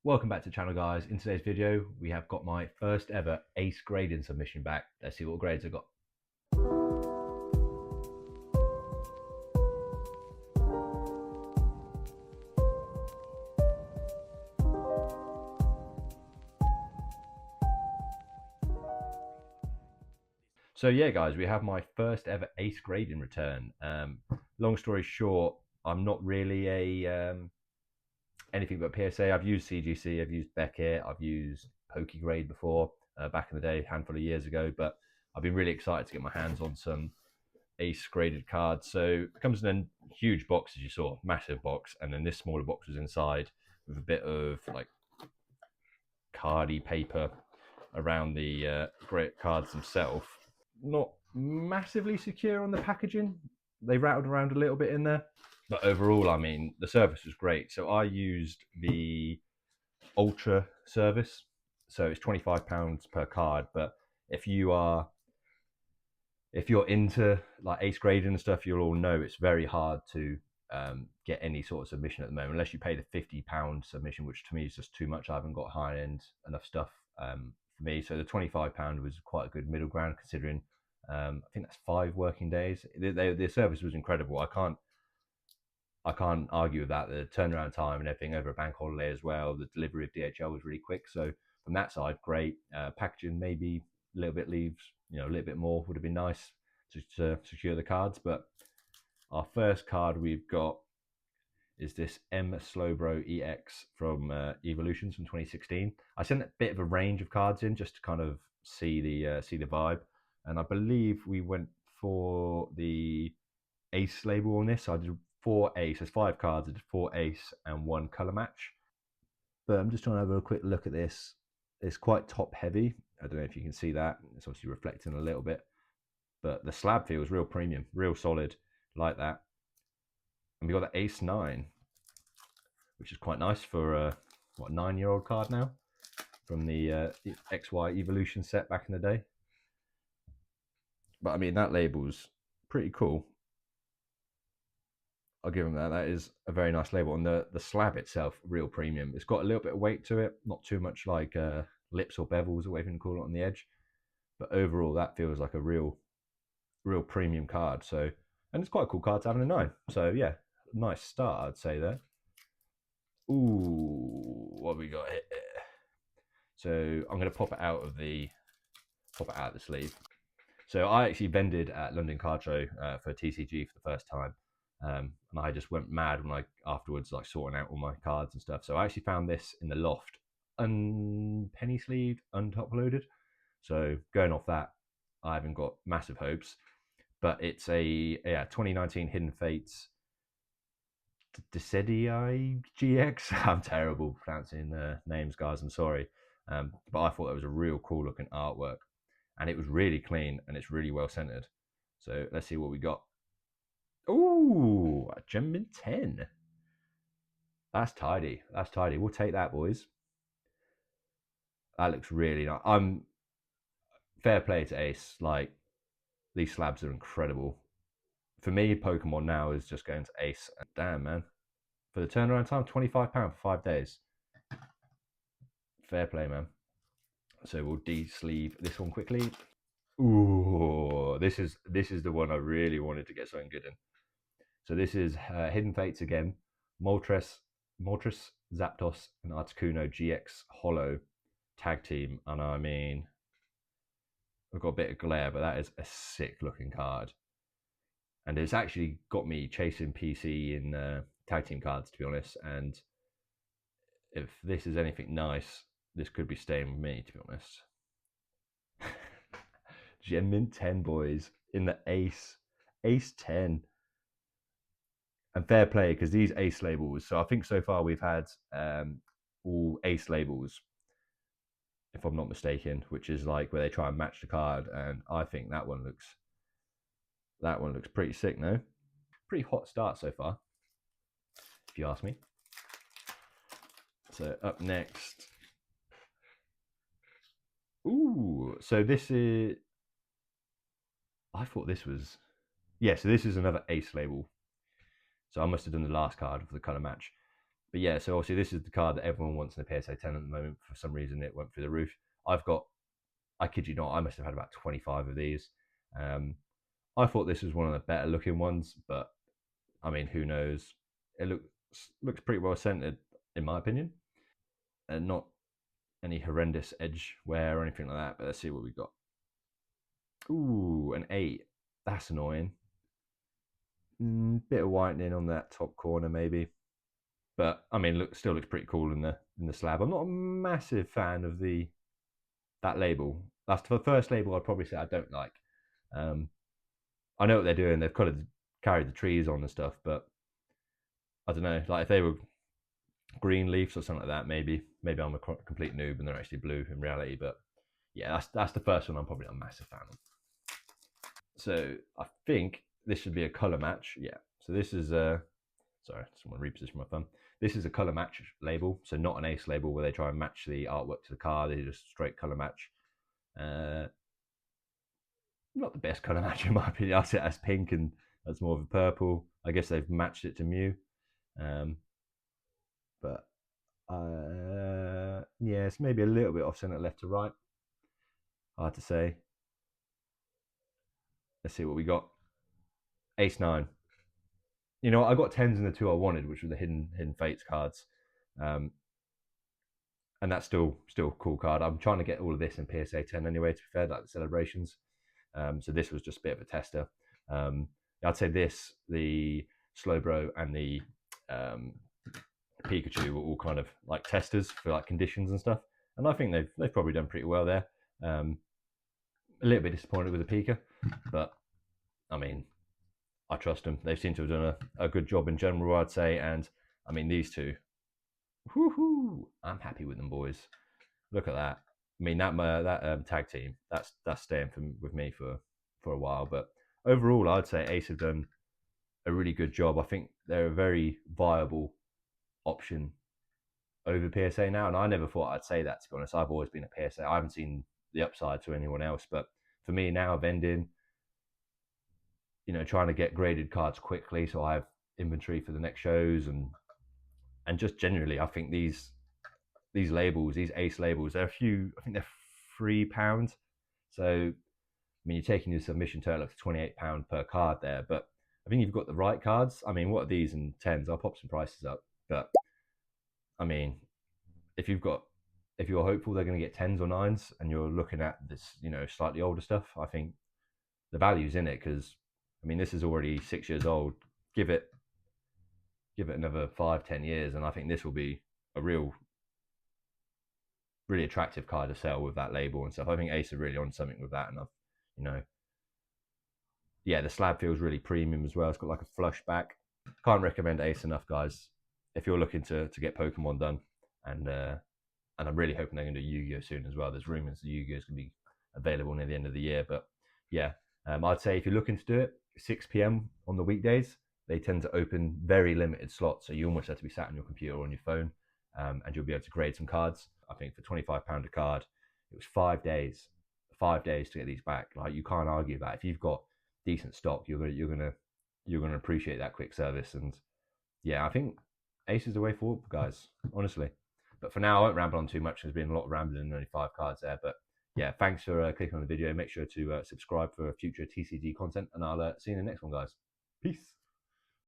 Welcome back to the channel, guys. In today's video, we have got my first ever ace grading submission back. Let's see what grades I got. So yeah, guys, we have my first ever ace grading return. Long story short, I'm not really a anything but PSA. I've used CGC, I've used Beckett, I've used PokeGrade before, back in the day, a handful of years ago, but I've been really excited to get my hands on some ace graded cards. So it comes in a huge box, as you saw, massive box, and then this smaller box was inside with a bit of like cardy paper around the great cards themselves. Not massively secure on the packaging. They rattled around a little bit in there, but overall, I mean, the service was great. So I used the Ultra service, so it's £25 per card. But if you are if you're into like ace grading and stuff, you'll all know it's very hard to get any sort of submission at the moment, unless you pay the £50 submission, which to me is just too much. I haven't got high end enough stuff for me. So the £25 was quite a good middle ground, considering I think that's 5 working days. The service was incredible. I can't argue with that. The turnaround time and everything over a bank holiday as well. The delivery of DHL was really quick. So from that side, great. Packaging maybe a little bit leaves, a little bit more would have been nice to secure the cards. But our first card we've got is this M Slowbro EX from Evolutions from 2016. I sent a bit of a range of cards in just to kind of see the vibe, and I believe we went for the ace label on this. So I did 4 ace. There's 5 cards. I did 4 ace and 1 color match. But I'm just trying to have a quick look at this. It's quite top heavy. I don't know if you can see that. It's obviously reflecting a little bit, but the slab feels real premium, real solid, like that. And we got the ace 9, which is quite nice for a 9-year-old card now, from the XY Evolution set back in the day. But I mean, that label's pretty cool. I'll give them that. That is a very nice label. And the slab itself, real premium. It's got a little bit of weight to it, not too much like lips or bevels or whatever you can call it on the edge. But overall, that feels like a real premium card. So, and it's quite a cool card to have in a 9. So yeah, nice start, I'd say there. Ooh, what have we got here? So I'm going to pop it out of the sleeve. So I actually vended at London Card Show for TCG for the first time, and I just went mad when I afterwards, like sorting out all my cards and stuff. So I actually found this in the loft, penny sleeved, untop loaded. So going off that, I haven't got massive hopes, but it's a 2019 Hidden Fates Decedii GX. I'm terrible pronouncing names, guys. I'm sorry, but I thought it was a real cool looking artwork, and it was really clean and it's really well centered. So let's see what we got. Ooh, a Gem Mint 10. That's tidy. That's tidy. We'll take that, boys. That looks really nice. Fair play to Ace. Like, these slabs are incredible. For me, Pokemon now is just going to Ace. Damn, man. For the turnaround time, £25 for 5 days. Fair play, man. So we'll de-sleeve this one quickly. Ooh, this is the one I really wanted to get something good in. So this is Hidden Fates again. Moltres, Zapdos, and Articuno GX Holo tag team. And I mean, I've got a bit of glare, but that is a sick looking card. And it's actually got me chasing PC in tag team cards, to be honest. And if this is anything nice, this could be staying with me, to be honest. Gem Mint 10, boys, in the Ace 10. And fair play, because these Ace labels, so I think so far we've had all Ace labels, if I'm not mistaken, which is like where they try and match the card, and I think that one looks pretty sick, no? Pretty hot start so far, if you ask me. So up next, ooh, so this is, I thought this was, yeah, so this is another Ace label. So I must have done the last card for the color match. But yeah, so obviously this is the card that everyone wants in the PSA 10 at the moment. For some reason, it went through the roof. I've got, I kid you not, I must have had about 25 of these. Um, I thought this was one of the better looking ones, but I mean, who knows? It looks pretty well centered, in my opinion, and not any horrendous edge wear or anything like that. But let's see what we got. Ooh, an 8. That's annoying. Bit of whitening on that top corner, maybe. But I mean, still looks pretty cool in the slab. I'm not a massive fan of the that label. That's the first label I'd probably say I don't like. Um, I know what they're doing. They've kind of carried the trees on and stuff, but I don't know. Like if they were green leaves or something like that, maybe I'm a complete noob and they're actually blue in reality. But yeah, that's the first one I'm probably not a massive fan of. So I think this should be a color match. Yeah. So this is sorry, someone repositioned my phone. This is a color match label, so not an ace label where they try and match the artwork to the car. They just straight color match. Uh, Not the best color match in my opinion. I see it as pink and that's more of a purple. I guess they've matched it to Mew, um, but yeah, it's maybe a little bit off center left to right. Hard to say. Let's see what we got. Ace nine. You know, I got tens in the two I wanted, which were the hidden fates cards, um, and that's still a cool card. I'm trying to get all of this in PSA 10 anyway. To be fair, like the celebrations. So this was just a bit of a tester. Um, I'd say this, the Slowbro and the um, Pikachu were all kind of like testers for like conditions and stuff, and I think they've probably done pretty well there. Um, a little bit disappointed with the Pika, but I mean, I trust them. They seem to have done a good job in general, I'd say. And I mean, these two, whoo, I'm happy with them, boys. Look at that. I mean, that tag team, that's staying with me for a while. But overall, I'd say Ace have done a really good job. I think they're a very viable option over PSA now, and I never thought I'd say that, to be honest. I've always been a PSA. I haven't seen the upside to anyone else, but for me now, vending, trying to get graded cards quickly so I have inventory for the next shows, and just generally, I think these labels, these ace labels, they're a few. I think they're £3. So I mean, you're taking your submission total up to £28 per card there, but I think you've got the right cards. I mean, what are these in tens? I'll pop some prices up, but I mean, if you've got if you're hopeful they're going to get tens or nines, and you're looking at this, slightly older stuff, I think the value's in it because I mean, this is already 6 years old. Give it another 5-10 years, and I think this will be a really attractive card to sell with that label and stuff. I think Ace are really on something with that, and I've, you know, yeah, the slab feels really premium as well. It's got like a flush back. Can't recommend Ace enough, guys. If you're looking to get Pokemon done, and I'm really hoping they're going to do Yu-Gi-Oh soon as well. There's rumors that Yu-Gi-Oh is going to be available near the end of the year, but yeah, I'd say if you're looking to do it, 6 p.m. on the weekdays. They tend to open very limited slots, so you almost have to be sat on your computer or on your phone, and you'll be able to grade some cards. I think for £25 a card, it was 5 days, 5 days to get these back. Like you can't argue that. If you've got decent stock, you're gonna appreciate that quick service. And yeah, I think Ace is the way forward, guys. Honestly, but for now, I won't ramble on too much. There's been a lot of rambling and only 5 cards there, but yeah, thanks for clicking on the video. Make sure to subscribe for future TCG content, and I'll see you in the next one, guys. Peace.